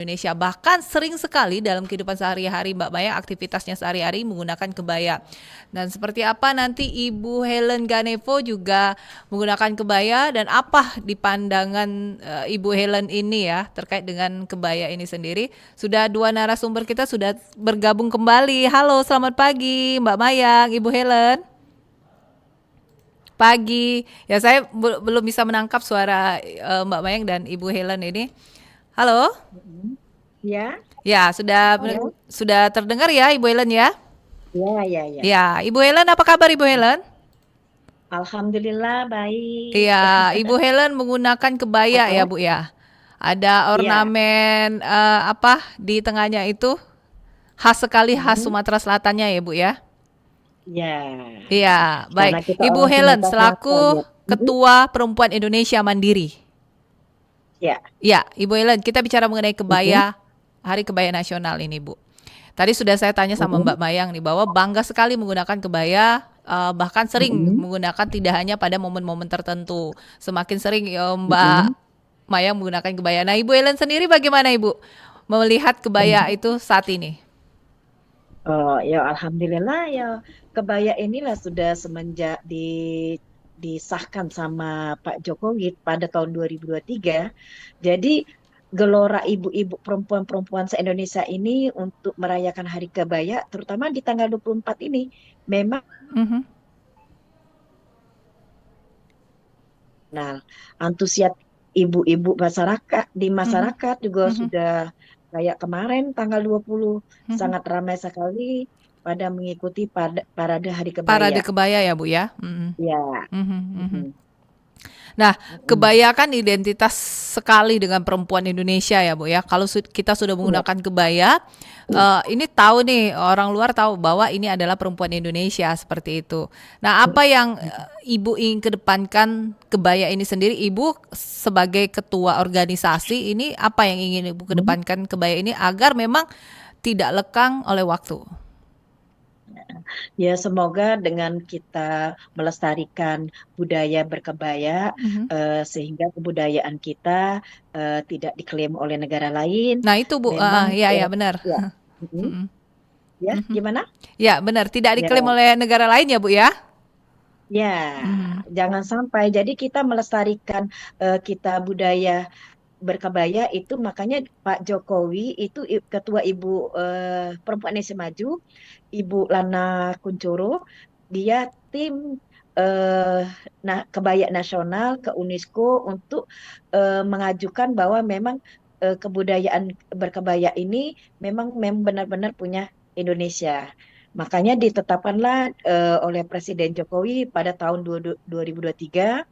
Indonesia. Bahkan sering sekali dalam kehidupan sehari-hari Mbak Maya aktivitasnya sehari-hari menggunakan kebaya. Dan seperti apa nanti Ibu Helen Ganevo juga menggunakan kebaya dan apa di pandangan Ibu Helen ini ya terkait dengan kebaya ini sendiri. Sudah dua narasumber kita sudah bergabung kembali. Halo, selamat pagi Mbak Mayang, Ibu Helen. Pagi. Ya saya belum bisa menangkap suara Mbak Mayang dan Ibu Helen ini. Halo? Mhm. Ya, Ya, halo. sudah terdengar ya Ibu Helen ya? Ya, ya, ya. Ya, Ibu Helen apa kabar Ibu Helen? Alhamdulillah baik. Iya, Ibu Helen menggunakan kebaya ya Heeh. Bu ya. Ada Iya. ornamen apa di tengahnya itu khas sekali khas Mhm. Sumatera Selatannya ya Bu ya. Ya, Iya, karena baik. kita Ibu orang Helen Sumatera Selatan selaku ya. Mhm. Ketua Perempuan Indonesia Mandiri. Ya. Ya, Ibu Helen, kita bicara mengenai Mhm. kebaya, Hari Kebaya Nasional ini, Bu. Tadi sudah saya tanya sama Mhm. Mbak Mayang nih bahwa bangga sekali menggunakan kebaya, bahkan sering Mhm. menggunakan tidak hanya pada momen-momen tertentu. Semakin sering Mbak Mhm. Mayang menggunakan kebaya. Nah, Ibu Helen sendiri bagaimana Ibu melihat kebaya Mhm. itu saat ini? Oh, ya alhamdulillah ya, kebaya inilah sudah semenjak disahkan sama Pak Jokowi pada tahun 2023. Jadi gelora ibu-ibu perempuan-perempuan se-Indonesia ini untuk merayakan Hari Kebaya, terutama di tanggal 24 ini, memang Mhm, nah, antusias ibu-ibu masyarakat di mhm, masyarakat juga mhm, sudah kayak kemarin tanggal 20 mhm. sangat ramai sekali pada mengikuti parade Hari Kebaya. Parade kebaya ya Bu ya. Mhm, Ya. mhm, mhm. Mm-mm. Nah, Mm-mm. kebaya kan identitas sekali dengan perempuan Indonesia ya, Bu ya. Kalau kita sudah Ya. menggunakan kebaya, ini tahu nih orang luar tahu bahwa ini adalah perempuan Indonesia seperti itu. Nah, apa yang Ibu ingin kedepankan kebaya ini sendiri? Ibu sebagai ketua organisasi ini apa yang ingin Ibu Mm. kedepankan kebaya ini agar memang tidak lekang oleh waktu? Ya, semoga dengan kita melestarikan budaya berkebaya, Mhm. sehingga kebudayaan kita tidak diklaim oleh negara lain. Nah, itu Bu, Memang, ya ya benar. ya, mm-mm. Mhm, Ya, mhm. gimana? Ya, benar, tidak Ya, diklaim oleh negara lain ya, Bu ya? ya, Mhm. jangan sampai. Jadi kita melestarikan kita budaya berkebaya itu, makanya Pak Jokowi itu Ketua Ibu Perempuan Indonesia Maju, Ibu Lana Kuncoro, dia tim eh, nah kebaya nasional ke UNESCO untuk mengajukan bahwa memang kebudayaan berkebaya ini memang benar-benar punya Indonesia. Makanya ditetapkanlah oleh Presiden Jokowi pada tahun 2023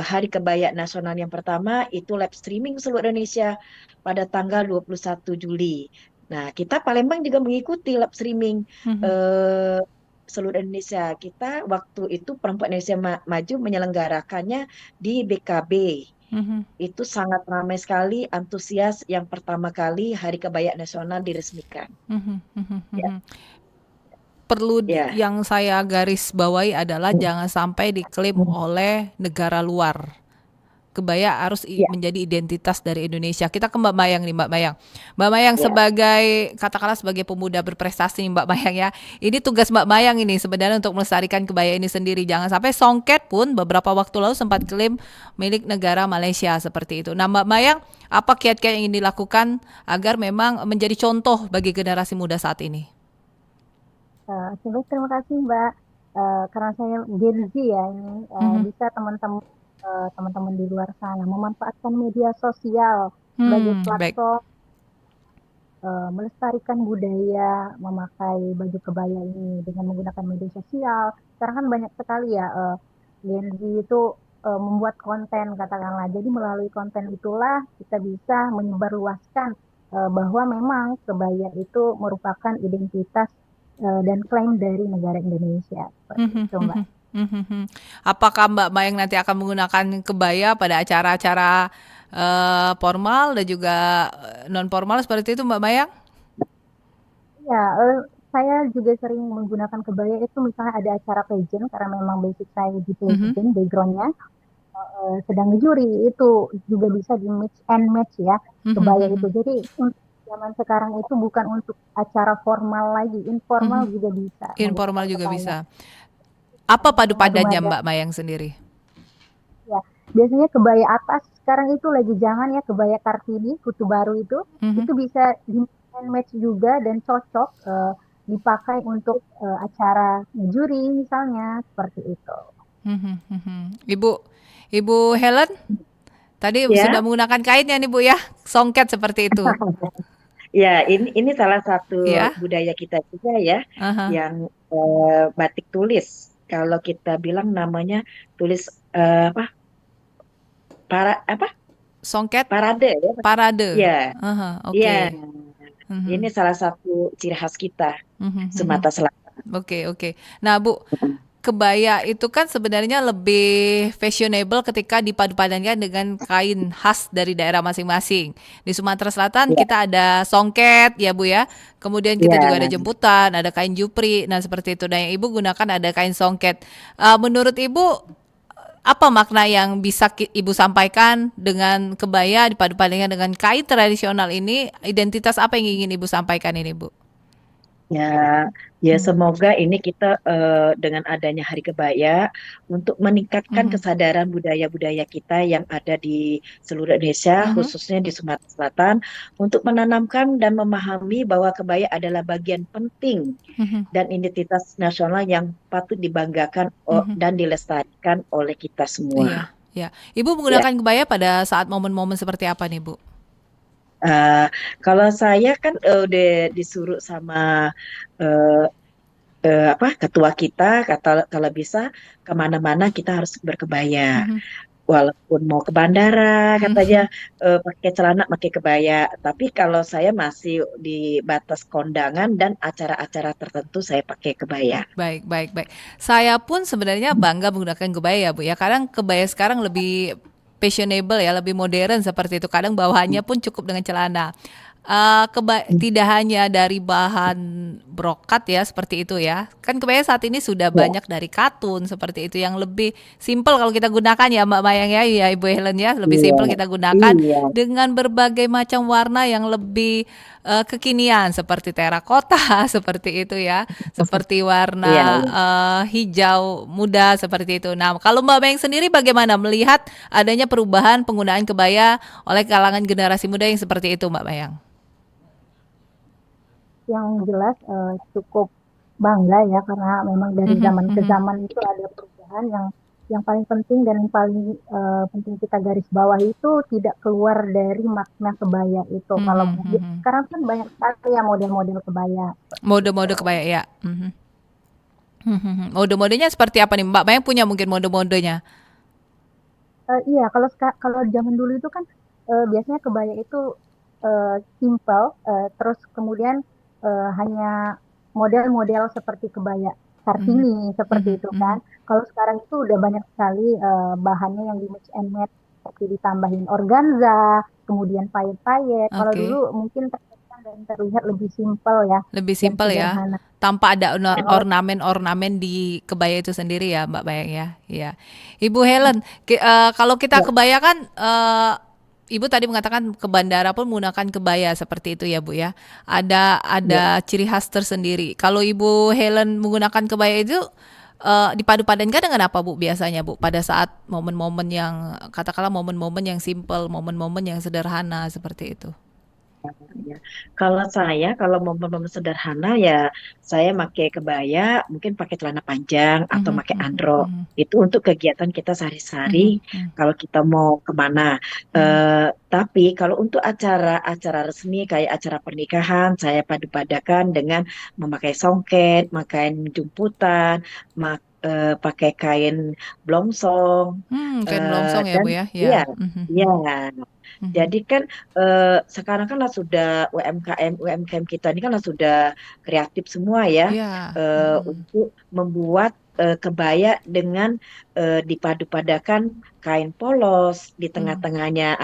Hari Kebaya Nasional yang pertama itu live streaming seluruh Indonesia pada tanggal 21 Juli. Nah, kita Palembang juga mengikuti live streaming Mhm, eh, seluruh Indonesia. Kita waktu itu Perempuan Indonesia Maju menyelenggarakannya di BKB. mhm, Itu sangat ramai sekali, antusias yang pertama kali Hari Kebaya Nasional diresmikan. mhm, mhm, Ya, mhm. Perlu ya. yang saya garis bawahi adalah jangan sampai diklaim oleh negara luar. Kebaya harus Ya, menjadi identitas dari Indonesia. Kita ke Mbak Mayang nih, Mbak Mayang. Mbak Mayang ya. sebagai katakanlah sebagai pemuda berprestasi nih, Mbak Mayang ya. Ini tugas Mbak Mayang ini sebenarnya untuk melestarikan kebaya ini sendiri. Jangan sampai songket pun beberapa waktu lalu sempat klaim milik negara Malaysia seperti itu. Nah, Mbak Mayang, apa kiat-kiat yang ingin dilakukan agar memang menjadi contoh bagi generasi muda saat ini? Oke, baik, terima kasih Mbak. Karena saya Gen Z ya ini, Mhm. bisa teman-teman di luar sana memanfaatkan media sosial sebagai Baik. platform melestarikan budaya memakai baju kebaya ini dengan menggunakan media sosial. Sekarang kan banyak sekali ya Gen Z itu membuat konten katakanlah. Jadi melalui konten itulah kita bisa menyebarluaskan bahwa memang kebaya itu merupakan identitas dan klaim dari negara Indonesia. Seperti Mhm, itu, Mbak. mhm, mhm, mhm. Apakah Mbak Mayang nanti akan menggunakan kebaya pada acara-acara formal dan juga non formal seperti itu Mbak Mayang? Ya, saya juga sering menggunakan kebaya itu misalnya ada acara pageant karena memang basic saya di Mhm, pageant backgroundnya. sedang ngejuri itu juga bisa di mix and match ya kebaya itu. Jadi untuk zaman sekarang itu bukan untuk acara formal lagi, informal juga bisa Informal menggunakan juga kebaya. bisa. Apa padu padannya Mengadu-ngadu. Mbak Mayang sendiri? Ya, biasanya kebaya atas sekarang itu lagi zaman ya, kebaya Kartini, kutu baru itu bisa di mix and match juga dan cocok dipakai untuk acara juri misalnya seperti itu. Ibu, Ibu Helen, tadi sudah Ya, menggunakan kainnya nih Bu ya, songket seperti itu, ya ini salah satu ya. budaya kita juga ya, Aha. yang batik tulis. Kalau kita bilang namanya tulis apa apa Songket parade ya. parade. Ya, Aha, iya. oke. Ini Mhm, salah satu ciri khas kita mhm, mhm. Sumatera Selatan. Oke, oke. Nah, Bu, kebaya itu kan sebenarnya lebih fashionable ketika dipadu-padankan dengan kain khas dari daerah masing-masing. Di Sumatera Selatan Ya, kita ada songket ya Bu ya. Kemudian kita juga ada ya. jemputan, ada kain jupri. Nah, seperti itu. Dan yang Ibu gunakan ada kain songket. Menurut Ibu apa makna yang bisa Ibu sampaikan dengan kebaya dipadu-padankan dengan kain tradisional ini? Identitas apa yang ingin Ibu sampaikan ini, Bu? Ya, ya Hmm. semoga ini kita dengan adanya Hari Kebaya untuk meningkatkan Mhm. kesadaran budaya-budaya kita yang ada di seluruh Indonesia, Mhm. khususnya di Sumatera Selatan, untuk menanamkan dan memahami bahwa kebaya adalah bagian penting Mhm. dan identitas nasional yang patut dibanggakan Mhm. dan dilestarikan oleh kita semua. Iya, iya. Ibu Ya, menggunakan kebaya pada saat momen-momen seperti apa nih, Bu? eh, kalau saya kan udah disuruh sama eh, apa ketua kita kata kalau bisa kemana-mana kita harus berkebaya. Mhm. Walaupun mau ke bandara katanya Mhm. pakai celana pakai kebaya. Tapi kalau saya masih di batas kondangan dan acara-acara tertentu saya pakai kebaya. Baik, baik, baik. Saya pun sebenarnya bangga menggunakan kebaya ya, Bu ya. Kadang kebaya sekarang lebih fashionable ya, lebih modern seperti itu. Kadang bawahannya pun cukup dengan celana. Tidak hanya dari bahan brokat ya seperti itu ya. Kan kebaya saat ini sudah Ya, banyak dari katun seperti itu yang lebih simple kalau kita gunakan ya Mbak Mayang ya Ibu Helen ya, lebih iya, simple kita gunakan iya, dengan berbagai macam warna yang lebih kekinian seperti terakota seperti itu ya, seperti iya, warna hijau muda seperti itu. Nah, kalau Mbak Mayang sendiri bagaimana melihat adanya perubahan penggunaan kebaya oleh kalangan generasi muda yang seperti itu Mbak Mayang? Yang jelas cukup bangga ya karena memang dari Mhm, zaman ke mhm. zaman itu ada perubahan yang paling penting dan yang paling penting kita garis bawah itu tidak keluar dari makna kebaya itu. Kalau Mhm, mhm. sekarang kan banyak sekali ya model-model kebaya seperti Mode-mode itu. kebaya ya. Mhm. Mhm. Mode-modenya seperti apa nih? Mbak Mayang punya mungkin mode-modenya. Iya, kalau zaman dulu itu kan biasanya kebaya itu simple, terus kemudian hanya model-model seperti kebaya Mhm. Kartini seperti Mhm, itu kan. mhm. Kalau sekarang itu udah banyak sekali bahannya yang di mix and match seperti ditambahin organza, kemudian payet-payet. Kalau dulu Oke. mungkin terkesan dan terlihat lebih simple ya Lebih dan simpel ya. sederhana. Tanpa ada Oh, ornamen-ornamen di kebaya itu sendiri ya, Mbak Mayang ya. Iya. Ibu Helen, kalau kita ya, kebaya kan Ibu tadi mengatakan ke bandara pun menggunakan kebaya seperti itu ya, Bu ya. ya. Ada ciri khas tersendiri. Kalau Ibu Helen menggunakan kebaya itu dipadu-padankan dengan apa, Bu, biasanya, Bu? Pada saat momen-momen yang katakanlah momen-momen yang simple, momen-momen yang sederhana seperti itu. Ya. Kalau saya, kalau momen-momen sederhana ya saya pakai kebaya, mungkin pakai celana panjang atau Mhm, pakai mhm, androk. mhm, Itu untuk kegiatan kita sehari-hari mhm, mhm, kalau kita mau kemana. mhm, Tapi kalau untuk acara-acara resmi kayak acara pernikahan, saya padu-padakan dengan memakai songket, memakai jumputan, pakai kain blongsong, kain blongsong ya, dan Bu ya? iya, Ya. Mhm, iya. mhm, mhm. Jadi kan sekarang kan lah sudah UMKM kita ini kan lah sudah kreatif semua ya Iya, mhm, untuk membuat kebaya dengan dipadu-padakan kain polos di mmm, tengah-tengahnya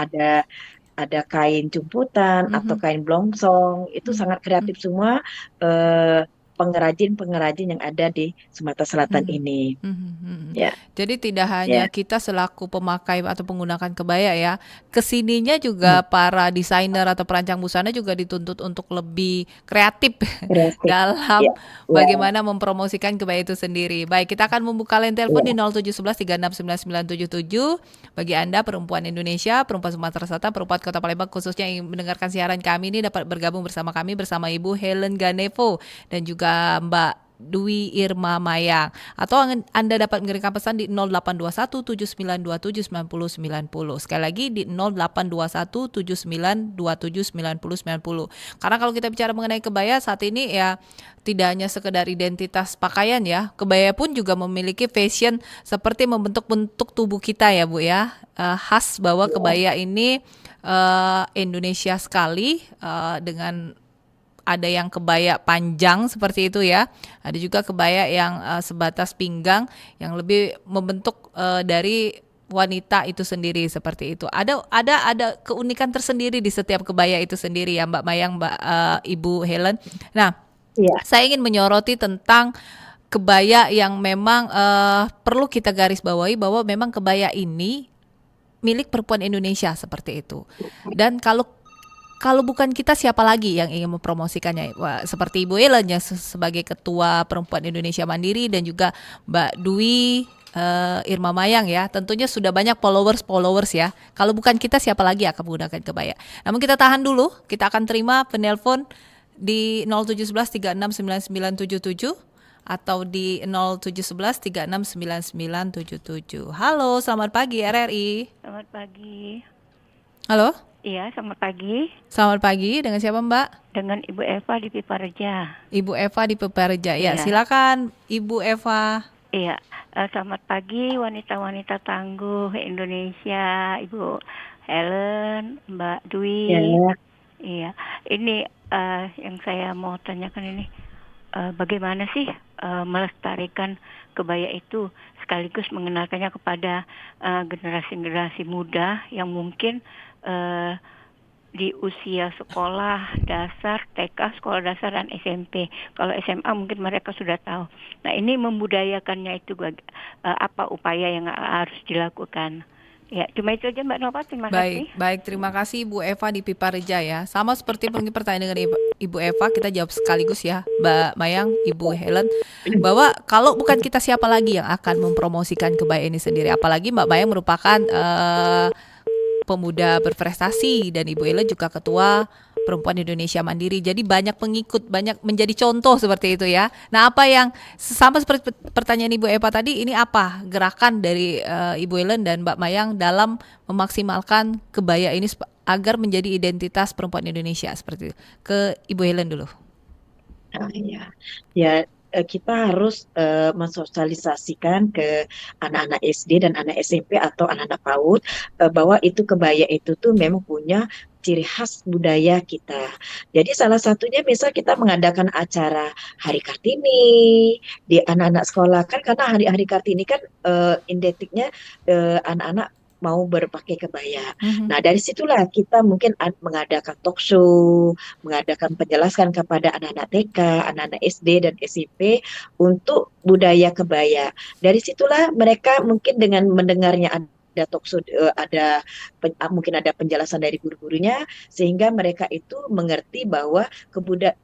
ada kain jumputan atau mhm, kain blongsong itu mmm, sangat mmm, kreatif semua. eh, pengrajin-pengrajin yang ada di Sumatera Selatan Mhm. ini. Mhm. Ya, Jadi tidak ya. hanya kita selaku pemakai atau penggunakan kebaya ya, kesininya Hmm, juga para desainer atau perancang busana juga dituntut untuk lebih kreatif kreatif. Ya, dalam ya, bagaimana mempromosikan kebaya itu sendiri. Baik, kita akan membuka line telepon di ya. 0711 369977 bagi Anda perempuan Indonesia, perempuan Sumatera Selatan, perempuan Kota Palembang khususnya yang mendengarkan siaran kami ini dapat bergabung bersama kami bersama Ibu Helen Ganevo dan juga Mbak Dwi Irma Mayang. Atau Anda dapat mengirimkan pesan di 0821 7927 9090. Sekali lagi di 0821 7927 9090. Karena kalau kita bicara mengenai kebaya saat ini ya tidak hanya sekedar identitas pakaian ya, kebaya pun juga memiliki fashion seperti membentuk-bentuk tubuh kita ya Bu ya. Khas bahwa kebaya ini Indonesia sekali dengan ada yang kebaya panjang seperti itu ya. Ada juga kebaya yang sebatas pinggang yang lebih membentuk dari wanita itu sendiri seperti itu. Ada keunikan tersendiri di setiap kebaya itu sendiri ya Mbak Mayang, Ibu Helen. Nah, Iya, saya ingin menyoroti tentang kebaya yang memang perlu kita garis bawahi bahwa memang kebaya ini milik perempuan Indonesia seperti itu. Dan kalau bukan kita siapa lagi yang ingin mempromosikannya? Wah, seperti Ibu Ellen yang sebagai Ketua Perempuan Indonesia Mandiri dan juga Mbak Dwi Irma Mayang ya. Tentunya sudah banyak followers ya. Kalau bukan kita siapa lagi yang akan menggunakan kebaya? Namun kita tahan dulu. Kita akan terima penelpon di 0711 369977 atau di 0711 369977. Halo, selamat pagi RRI. Selamat pagi. Halo, Iya, selamat pagi. selamat pagi. Dengan siapa Mbak? Dengan Ibu Eva di Pipareja. Ibu Eva di Peparja. Ya, Iya. silakan Ibu Eva. Iya, selamat pagi wanita-wanita tangguh Indonesia, Ibu Helen, Mbak Dwi. ya. Iya, ini yang saya mau tanyakan ini, bagaimana sih melestarikan kebaya itu sekaligus mengenalkannya kepada generasi-generasi muda yang mungkin di usia sekolah dasar, TK, sekolah dasar dan SMP. Kalau SMA mungkin mereka sudah tahu. Nah, ini membudayakannya itu apa upaya yang harus dilakukan. Ya, cuma itu aja Mbak Nova, terima kasih. Baik, terima kasih Ibu Eva di Pipareja ya. Sama seperti mungkin pertanyaan dengan Ibu Eva, kita jawab sekaligus ya, Mbak Mayang, Ibu Helen, bahwa kalau bukan kita siapa lagi yang akan mempromosikan kebaya ini sendiri. Apalagi Mbak Mayang merupakan pemuda berprestasi dan Ibu Ellen juga ketua Perempuan Indonesia Mandiri. Jadi banyak pengikut, banyak menjadi contoh seperti itu ya. Nah, apa yang sama seperti pertanyaan Ibu Eva tadi, ini apa gerakan dari Ibu Ellen dan Mbak Mayang dalam memaksimalkan kebaya ini agar menjadi identitas perempuan Indonesia seperti itu? Ke Ibu Ellen dulu. Ya, kita harus mensosialisasikan ke anak-anak SD dan anak SMP atau anak-anak PAUD bahwa itu kebaya itu tuh memang punya ciri khas budaya kita. Jadi salah satunya misal kita mengadakan acara Hari Kartini di anak-anak sekolah kan, karena hari-hari Kartini kan identiknya anak-anak mau berpakai kebaya. Nah, dari situlah kita mungkin mengadakan talk show, mengadakan penjelasan kepada anak-anak TK, anak-anak SD dan SMP untuk budaya kebaya. Dari situlah mereka mungkin dengan mendengarnya ada talk show, mungkin ada penjelasan dari guru-gurunya, sehingga mereka itu mengerti bahwa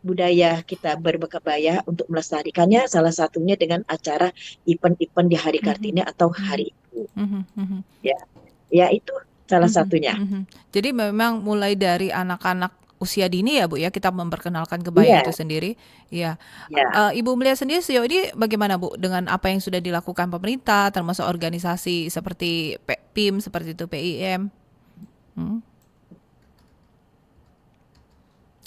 budaya kita berkebaya untuk melestarikannya salah satunya dengan acara event-event di Hari Kartini atau Hari Ibu. Ya itu salah satunya. Jadi memang mulai dari anak-anak usia dini ya Bu ya, kita memperkenalkan kebaya itu sendiri. Iya. Ibu melihat sendiri sejauh ini bagaimana Bu dengan apa yang sudah dilakukan pemerintah, termasuk organisasi seperti PIM, seperti itu PIM?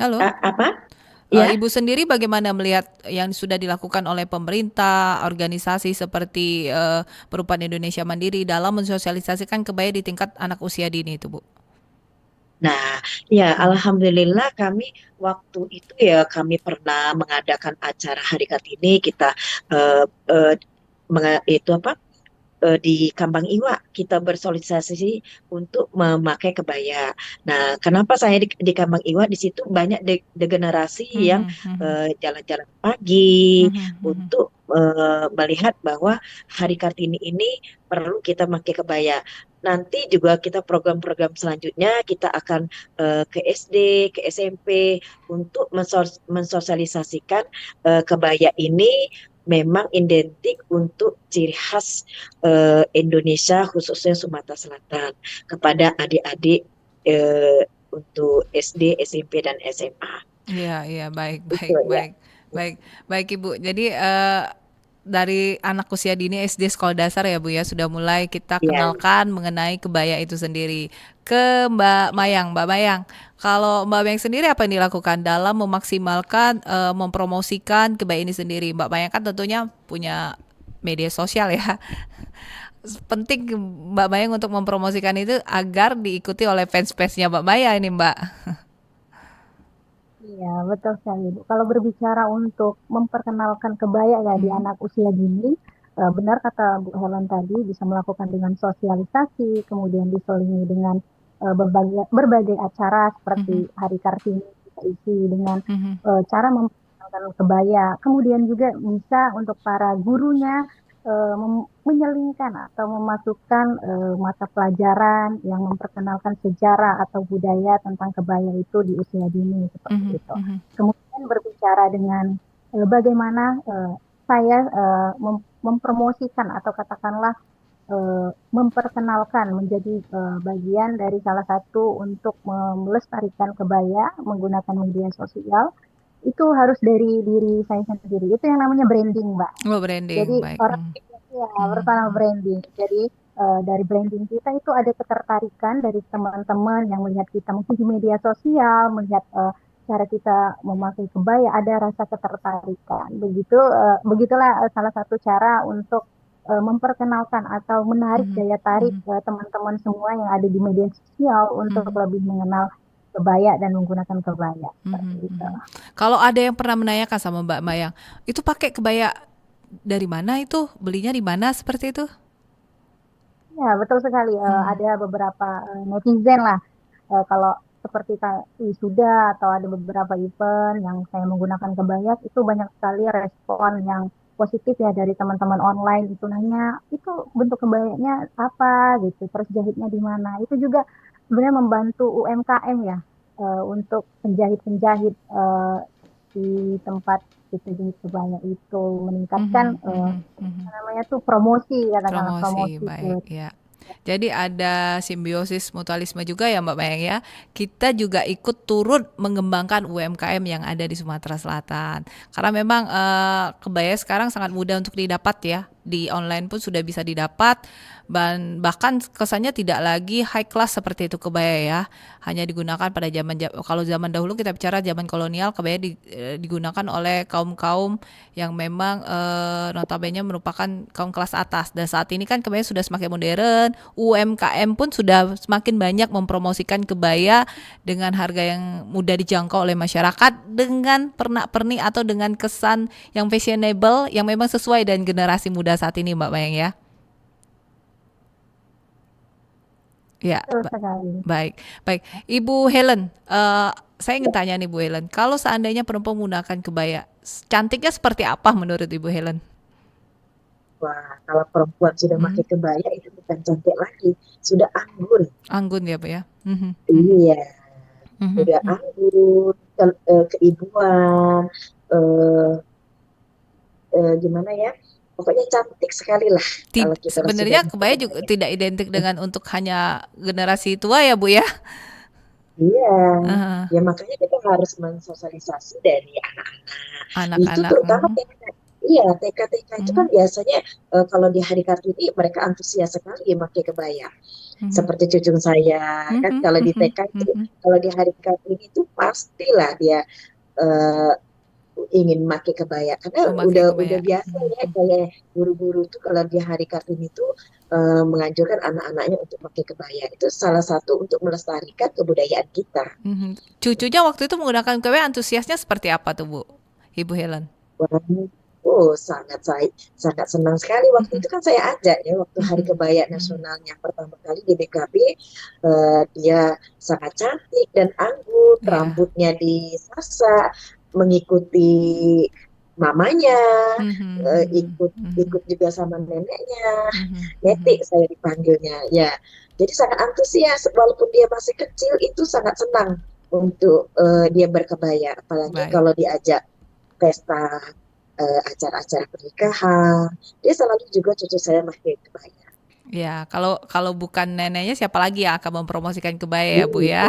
Halo. Apa? Ya. Ibu sendiri bagaimana melihat yang sudah dilakukan oleh pemerintah, organisasi seperti Perempuan Indonesia Mandiri dalam mensosialisasikan kebaya di tingkat anak usia dini itu, Bu? Nah, ya alhamdulillah kami waktu itu ya kami pernah mengadakan acara Hari Kartini, kita di Kambang Iwa kita bersosialisasi untuk memakai kebaya. Nah, kenapa saya di Kambang Iwa di situ banyak degenerasi yang Mhm, mhm. jalan-jalan pagi Mhm, mhm. untuk melihat bahwa Hari Kartini ini perlu kita pakai kebaya. Nanti juga kita program-program selanjutnya kita akan ke SD, ke SMP untuk mensosialisasikan kebaya ini memang identik untuk ciri khas Indonesia khususnya Sumatera Selatan kepada adik-adik untuk SD, SMP dan SMA. Iya, iya, baik, Itu baik, ya. baik, baik, baik Ibu. Jadi dari anak usia dini SD sekolah dasar ya Bu ya sudah mulai kita Ya, kenalkan mengenai kebaya itu sendiri. Ke Mbak Mayang, kalau Mbak Mayang sendiri apa yang dilakukan dalam memaksimalkan mempromosikan kebaya ini sendiri? Mbak Mayang kan tentunya punya media sosial ya. Penting Mbak Mayang untuk mempromosikan itu agar diikuti oleh fans-fansnya Mbak Mayang ini Mbak. Iya, betul sekali, Bu. Kalau berbicara untuk memperkenalkan kebaya ya di Mhm, anak usia dini, benar kata Bu Helen tadi bisa melakukan dengan sosialisasi, kemudian diselingi dengan berbagai berbagai acara seperti mhm, Hari Kartini kita isi dengan mhm, cara memperkenalkan kebaya. Kemudian juga bisa untuk para gurunya menyelingkan atau memasukkan mata pelajaran yang memperkenalkan sejarah atau budaya tentang kebaya itu di usia dini seperti mhm, itu. mhm, Kemudian berbicara dengan bagaimana saya mempromosikan atau katakanlah memperkenalkan menjadi bagian dari salah satu untuk melestarikan kebaya menggunakan media sosial itu harus dari diri saya sendiri. Itu yang namanya branding, Mbak. oh Jadi branding, baik, orang ya mhm, pertama mhm, branding. Jadi dari branding kita itu ada ketertarikan dari teman-teman yang melihat kita mungkin di media sosial, melihat cara kita memakai kebaya, ada rasa ketertarikan. Begitulah salah satu cara untuk memperkenalkan atau menarik mhm, daya tarik mhm, teman-teman semua yang ada di media sosial untuk mhm, lebih mengenal kebaya dan menggunakan kebaya seperti mhm, itu. mhm. Kalau ada yang pernah menanyakan sama Mbak Mayang, itu pakai kebaya dari mana itu? Belinya di mana seperti itu? Ya, betul sekali. Mhm, Ada beberapa netizen lah, kalau seperti wisuda atau ada beberapa event yang saya menggunakan kebaya, itu banyak sekali respon yang positif ya dari teman-teman online itu nanya, itu bentuk kebayanya apa gitu, terus jahitnya di mana. Itu juga sebenarnya membantu UMKM ya, untuk penjahit-penjahit di tempat kita jahit kebaya itu meningkatkan mhm, mhm, mhm. namanya tuh promosi katakanlah Promosi, promosi ke. baik ya. Jadi ada simbiosis mutualisme juga ya Mbak Mayang ya. Kita juga ikut turut mengembangkan UMKM yang ada di Sumatera Selatan. Karena memang kebaya sekarang sangat mudah untuk didapat ya. Di online pun sudah bisa didapat. Bahkan kesannya tidak lagi high class seperti itu kebaya ya. Hanya digunakan pada kalau zaman dahulu kita bicara zaman kolonial, kebaya digunakan oleh kaum-kaum yang memang notabene merupakan kaum kelas atas. Dan saat ini kan kebaya sudah semakin modern, UMKM pun sudah semakin banyak mempromosikan kebaya dengan harga yang mudah dijangkau oleh masyarakat dengan pernak-pernik atau dengan kesan yang fashionable yang memang sesuai dengan generasi muda saat ini Mbak Mayang ya. Ya, Betul sekali. baik, baik. Ibu Helen, saya ingin tanya nih Bu Helen, kalau seandainya perempuan menggunakan kebaya, cantiknya seperti apa menurut Ibu Helen? wah, kalau perempuan sudah Mhm. pakai kebaya itu bukan cantik lagi, sudah anggun. Anggun ya Bu ya. Mhm, mhm, Iya, mhm, sudah mhm. anggun, keibuan, eh, gimana ya? Pokoknya cantik sekali lah kalau kita sudah Sebenarnya pakai kebaya juga kebaya. tidak identik dengan untuk hanya generasi tua ya Bu ya. Iya, Heeh, ya makanya kita harus mensosialisasi dari anak-anak. Itu anak-anak. terutama Mhm, TK. Iya, TK-TK itu kan mhm, biasanya kalau di Hari Kartini mereka antusias sekali pakai kebaya. mhm, Seperti cucu saya kan mhm, kalau di mhm, TK itu mhm. kalau di Hari Kartini itu pastilah dia eh, ingin pakai kebaya karena Memakai udah kebaya. biasa Mhm, ya mhm. kayak guru-guru tuh kalau di Hari Kartini itu menganjurkan anak-anaknya untuk pakai kebaya. Itu salah satu untuk melestarikan kebudayaan kita. Mhm. Cucunya waktu itu menggunakan kebaya antusiasnya seperti apa tuh Bu? Ibu Helen. sangat senang sekali. Waktu itu kan saya ajak ya, waktu Hari Kebaya Nasionalnya pertama kali di BKB, dia sangat cantik dan anggun, Iya. rambutnya disasa, mengikuti mamanya, ikut juga sama neneknya, Netik saya dipanggilnya. Ya, jadi sangat antusias, walaupun dia masih kecil, itu sangat senang untuk dia berkebaya, apalagi Baik. kalau diajak pesta, acara-acara pernikahan, dia selalu juga cucu saya pakai kebaya. Ya, kalau bukan neneknya siapa lagi yang akan mempromosikan kebaya ya Bu ya?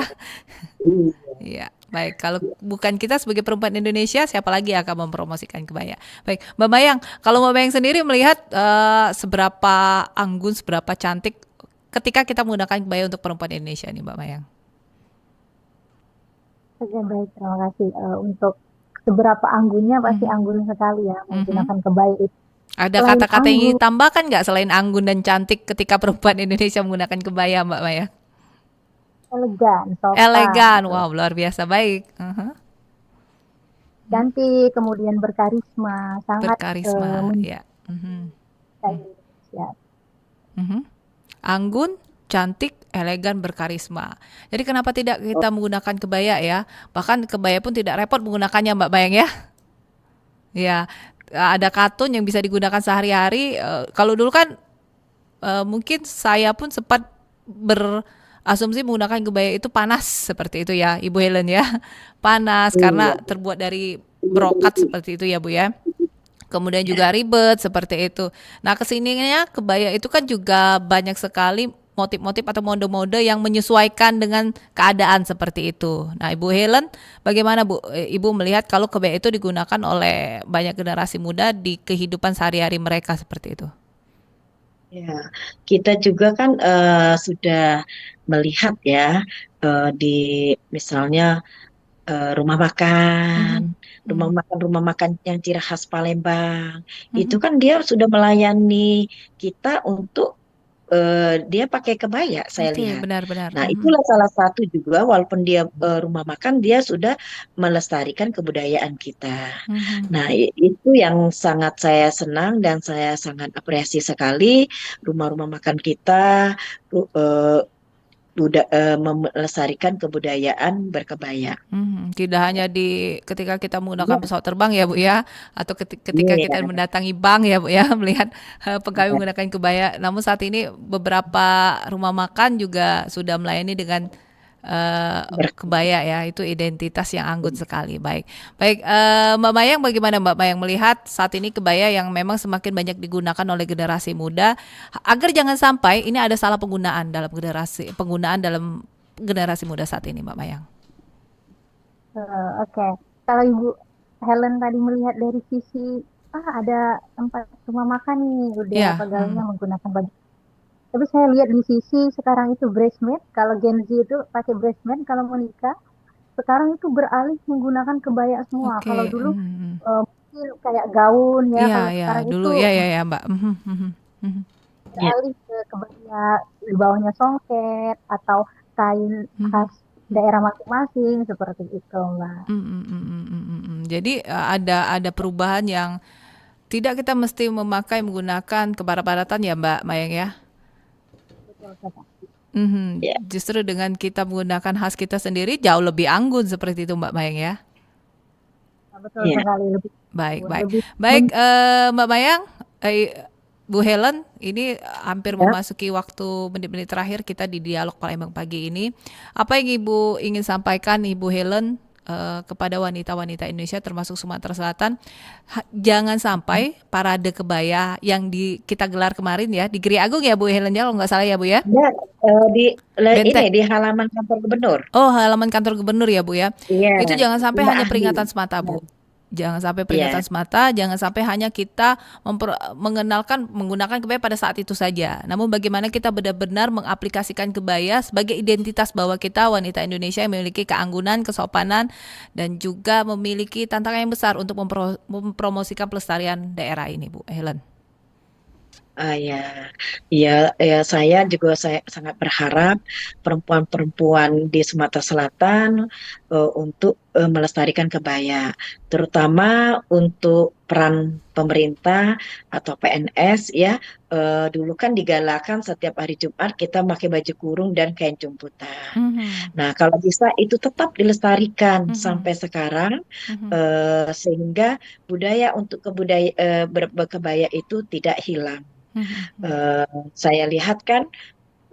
Iya. Iya, baik. Kalau bukan kita sebagai perempuan Indonesia, siapa lagi yang akan mempromosikan kebaya? Baik, Mbak Mayang, kalau Mbak Mayang sendiri melihat seberapa anggun, seberapa cantik ketika kita menggunakan kebaya untuk perempuan Indonesia nih, Mbak Mayang? Oke, baik, terima kasih. Untuk seberapa anggunnya pasti anggun sekali ya menggunakan kebaya itu. Ada Selain kata-kata yang ingin anggun, ditambahkan nggak selain anggun dan cantik ketika perempuan Indonesia menggunakan kebaya, Mbak Mayang? elegan, sopan, Elegan, gitu. wow, luar biasa baik. Cantik, kemudian berkarisma, sangat Berkarisma, ya. mencintai Indonesia. Anggun, cantik, elegan, berkarisma. Jadi kenapa tidak kita menggunakan kebaya ya? Bahkan kebaya pun tidak repot menggunakannya, Mbak Mayang ya. Ya, ada katun yang bisa digunakan sehari-hari. Kalau dulu kan mungkin saya pun sempat berasumsi menggunakan kebaya itu panas seperti itu ya, Ibu Helen ya. Panas karena terbuat dari brokat seperti itu ya Bu ya. Kemudian juga ribet seperti itu. Nah kesininya kebaya itu kan juga banyak sekali motif-motif atau mode-mode yang menyesuaikan dengan keadaan seperti itu. Nah Ibu Helen, bagaimana Bu? Ibu melihat kalau kebaya itu digunakan oleh banyak generasi muda di kehidupan sehari-hari mereka seperti itu? Ya, kita juga kan sudah melihat ya di misalnya rumah makan, rumah makan yang ciri khas Palembang, itu kan dia sudah melayani kita untuk dia pakai kebaya, saya Oke, lihat. benar-benar. Nah, itulah salah satu juga, walaupun dia rumah makan, dia sudah melestarikan kebudayaan kita. Nah, itu yang sangat saya senang dan saya sangat apresiasi sekali rumah-rumah makan kita eh, melestarikan kebudayaan berkebaya. Tidak hanya di ketika kita menggunakan Iya, pesawat terbang ya Bu ya, atau ketika kita iya, mendatangi bank ya Bu ya, melihat pegawai menggunakan kebaya. Namun saat ini beberapa rumah makan juga sudah melayani dengan kebaya ya, itu identitas yang anggun sekali. Baik, baik Mbak Mayang, bagaimana Mbak Mayang melihat saat ini kebaya yang memang semakin banyak digunakan oleh generasi muda, agar jangan sampai ini ada salah penggunaan dalam generasi muda saat ini, Mbak Mayang. Oke, kalau Ibu Helen tadi melihat dari sisi ada tempat rumah makan nih, udah Ya, pegawainya menggunakan baju. Tapi saya lihat di sisi sekarang itu bridesmaid, kalau Gen Z itu pakai bridesmaid kalau mau nikah, sekarang itu beralih menggunakan kebaya semua. oke. Kalau dulu mungkin kayak gaun ya, Iya, kalau ya, sekarang dulu itu ya, Mbak. iya. beralih ke kebaya di bawahnya songket atau kain khas daerah masing-masing seperti itu, Mbak. Jadi ada perubahan yang tidak kita mesti menggunakan kebarat-baratan ya, Mbak Mayang ya. Betul, Kak. Ya. Justru dengan kita menggunakan khas kita sendiri jauh lebih anggun seperti itu, Mbak Mayang ya. Betul Iya. sekali, lebih Baik. lebih Baik, Mbak Mayang, Bu Helen, ini hampir memasuki waktu menit-menit terakhir kita di dialog Palembang pagi ini. Apa yang Ibu ingin sampaikan, Ibu Helen, kepada wanita-wanita Indonesia termasuk Sumatera Selatan? Jangan sampai parade kebaya yang kita gelar kemarin ya di Giri Agung ya Bu Helen ya, kalau nggak salah ya Bu ya. Ya, Benteng. di halaman kantor gubernur. Oh, halaman kantor gubernur ya Bu ya. Iya, Itu jangan sampai Mbak hanya Ahli. peringatan semata Bu. Jangan sampai peringatan Iya. semata, jangan sampai hanya kita mengenalkan menggunakan kebaya pada saat itu saja. Namun bagaimana kita benar-benar mengaplikasikan kebaya sebagai identitas bahwa kita wanita Indonesia yang memiliki keanggunan, kesopanan, dan juga memiliki tantangan yang besar untuk mempromosikan pelestarian daerah ini, Bu Helen. Saya juga sangat berharap perempuan-perempuan di Sumatera Selatan untuk melestarikan kebaya, terutama untuk peran pemerintah atau PNS ya. Dulu kan digalakan setiap hari Jumat kita pakai baju kurung dan kain jumputan. Mhm, Nah, kalau bisa itu tetap dilestarikan mhm, sampai sekarang, mhm, sehingga budaya untuk berkebaya itu tidak hilang. mhm, mhm. Eh, saya lihat kan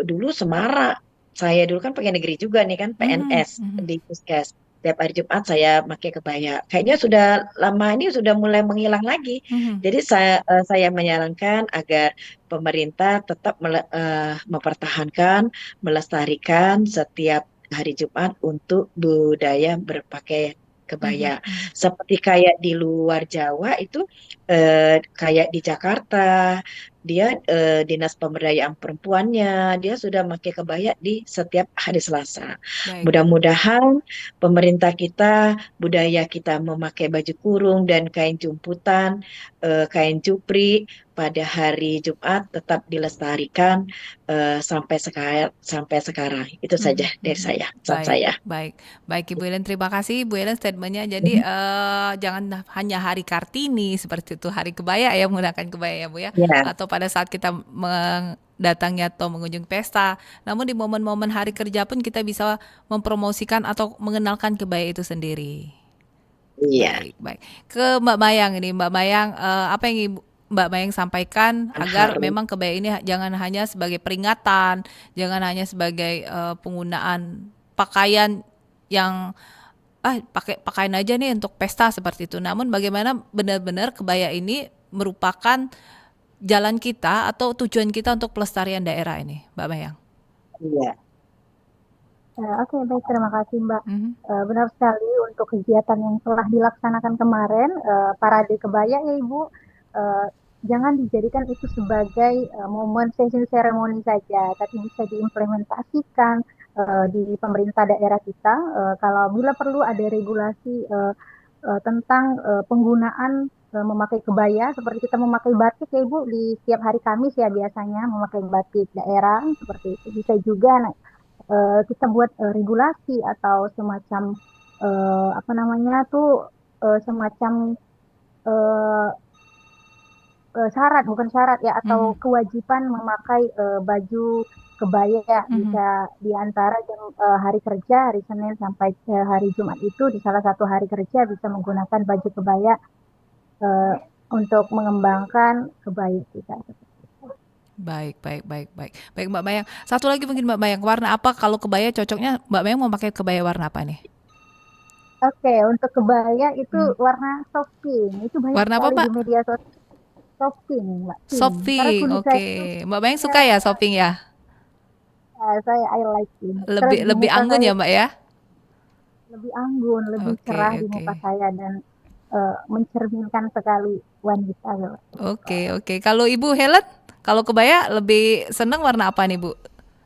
dulu Semara, saya dulu kan pegawai negeri juga nih kan, Mhm, PNS mhm, di Puskes. Setiap hari Jumat saya pakai kebaya. Kayaknya sudah lama ini sudah mulai menghilang lagi. mhm, Jadi saya menyarankan agar pemerintah tetap mempertahankan, melestarikan setiap hari Jumat untuk budaya berpakaian mhm, kebaya. mhm. Seperti kayak di luar Jawa itu, kayak di Jakarta, dia dinas pemberdayaan perempuannya, dia sudah pakai kebaya di setiap hari Selasa. Baik. Mudah-mudahan pemerintah kita, budaya kita memakai baju kurung dan kain jumputan, kain jupri pada hari Jumat tetap dilestarikan sampai sekarang. Itu saja Mhm, dari mhm. saya, pesan Baik, saya. baik, baik Ibu Ellen, terima kasih Ibu Ellen statementnya. Jadi jangan hanya hari Kartini seperti itu, hari kebaya ya, menggunakan kebaya ya Bu ya, Ya, atau pada saat kita mendatangi atau mengunjungi pesta. Namun di momen-momen hari kerja pun kita bisa mempromosikan atau mengenalkan kebaya itu sendiri. iya. Baik, baik. Ke Mbak Mayang ini, Mbak Mayang, apa yang Mbak Mayang sampaikan agar Harus. memang kebaya ini jangan hanya sebagai peringatan, jangan hanya sebagai penggunaan pakaian yang pakai pakaian aja nih untuk pesta seperti itu. Namun bagaimana benar-benar kebaya ini merupakan jalan kita atau tujuan kita untuk pelestarian daerah ini, Mbak Mayang. Iya. Oke, baik, terima kasih Mbak. Mhm, Benar sekali untuk kegiatan yang telah dilaksanakan kemarin, Parade Kebaya ya Ibu, eh, jangan dijadikan itu sebagai momen session ceremony saja, tapi bisa diimplementasikan di pemerintah daerah kita. Kalau bila perlu ada regulasi tentang penggunaan memakai kebaya, seperti kita memakai batik ya Ibu, di setiap hari Kamis ya biasanya memakai batik daerah, seperti itu. Bisa juga kita buat regulasi atau semacam apa namanya tuh semacam eh, syarat, bukan syarat ya, atau mhm, kewajiban memakai baju kebaya, mhm. bisa di antara hari kerja, hari Senin sampai hari Jumat itu di salah satu hari kerja bisa menggunakan baju kebaya eh, untuk mengembangkan kebaya kita. Baik, baik, baik, baik. Baik Mbak Mayang. Satu lagi mungkin Mbak Mayang, warna apa kalau kebaya cocoknya Mbak Mayang mau pakai kebaya warna apa nih? Oke, untuk kebaya itu Hmm. warna soft pink. Itu banyak Warna apa sekali di Mbak? media sosial. Soft pink, Mbak, pink. Karena Shopping, kulit saya oke. itu Mbak Mayang ya, suka ya shopping ya? saya I like pink. Terus Lebih di lebih muka anggun saya ya Mbak ya? lebih anggun, lebih Oke, cerah di oke. muka saya dan mencerminkan sekali wanita. Oke, oke. Kalau Ibu Helen, kalau kebaya lebih seneng warna apa nih Bu?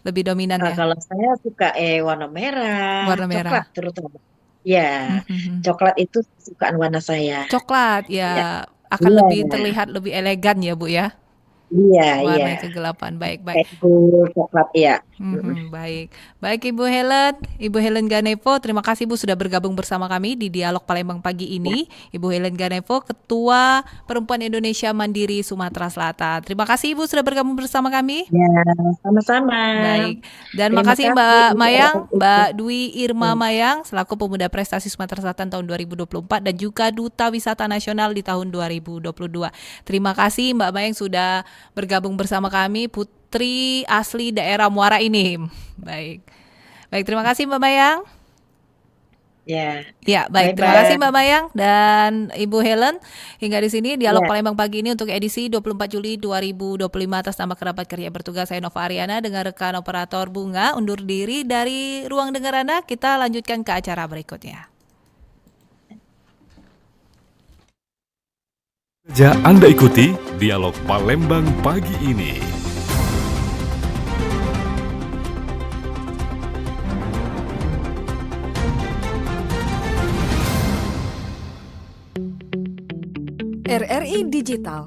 Lebih dominannya? Kalau saya suka warna merah, Warna coklat merah. terutama. Ya, Mhm. coklat itu kesukaan warna saya. Coklat Ya, ya akan iya, lebih terlihat lebih elegan ya Bu ya? iya, iya. Warna kegelapan. Baik, baik. Kayak gold, coklat, iya. Mm-mm. Mhm, baik. Baik Ibu Helen Ganevo, terima kasih Bu sudah bergabung bersama kami di Dialog Palembang pagi ini. Ibu Helen Ganevo, Ketua Perempuan Indonesia Mandiri Sumatera Selatan. Terima kasih Ibu sudah bergabung bersama kami. Ya, sama-sama. Baik, dan Terima makasih kasih. Mbak Mayang, RRI. Mbak Dwi Irma Mayang, selaku Pemuda Prestasi Sumatera Selatan tahun 2024 dan juga Duta Wisata Nasional di tahun 2022. Terima kasih Mbak Mayang sudah bergabung bersama kami, Putri asli daerah Muara ini. Baik, baik terima kasih Mbak Mayang. Ya, Ya, baik. Terima kasih bye-bye. Mbak Mayang dan Ibu Helen. Hingga di sini Dialog Ya. Palembang pagi ini untuk edisi 24 Juli 2025 atas nama kerabat kerja bertugas saya Nova Ariana dengan rekan operator Bunga undur diri dari ruang dengar Anda. Kita lanjutkan ke acara berikutnya. Saja Anda ikuti Dialog Palembang pagi ini. RRI Digital